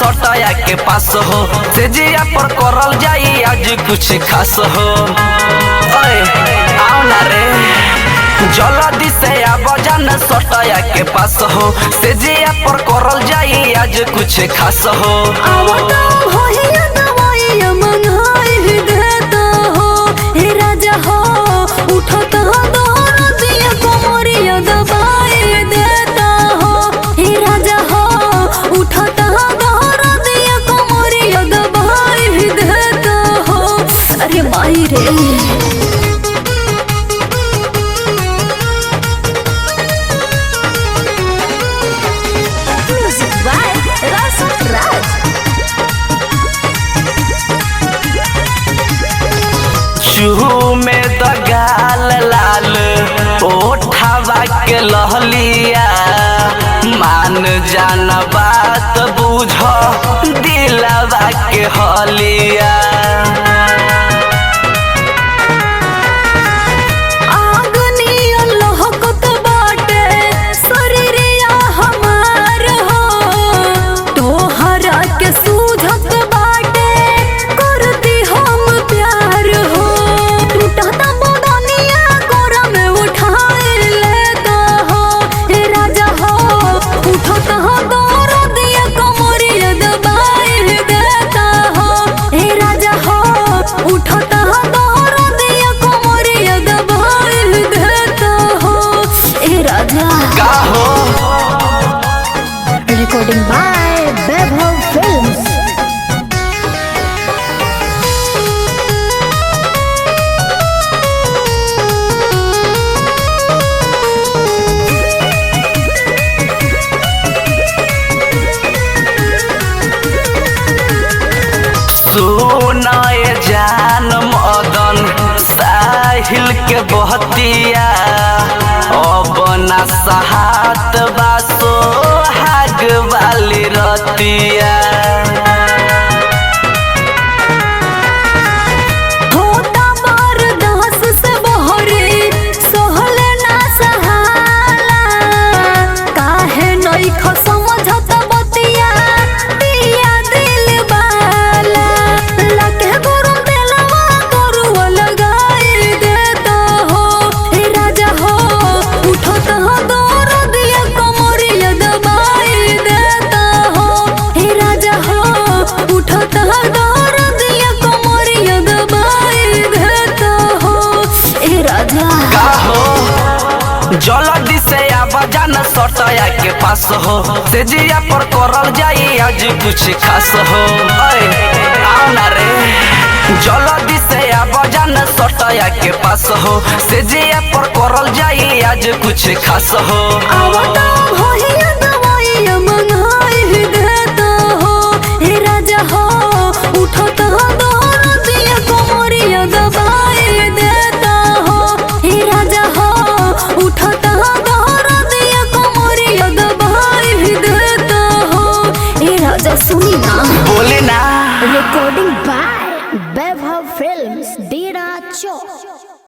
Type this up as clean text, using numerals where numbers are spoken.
सटया के पास हो से जिया पर करल जाई आज कुछ खास हो। आओ ना रे जल्दी से आब जान सटया के पास हो से जिया पर करल जाई आज कुछ खास हो। राजा हो उठता दौड़ दिया कोमरिया दबाए देता हो। हे राजा हो उठता दौड़ दिया कोमरिया दबाए देता हो। अरे माई रे म्यूजिक बाय रसन राज। चूहू में दगाल लाल ओठावा के लहलिया मान जान बात बुझ दिलवा के हलिया। Recording by Vaibhav Films. सुनाए जान मदन साहिल के बहतिया अब ना सहात बासो हाग वाली रतिया। जल्दी से आब जान सटया के पास हो से जिया पर करल जाई आज कुछ खास हो। आओ ना रे जल्दी से आब जान सटया के पास हो से जिया पर करल जाई आज कुछ खास हो।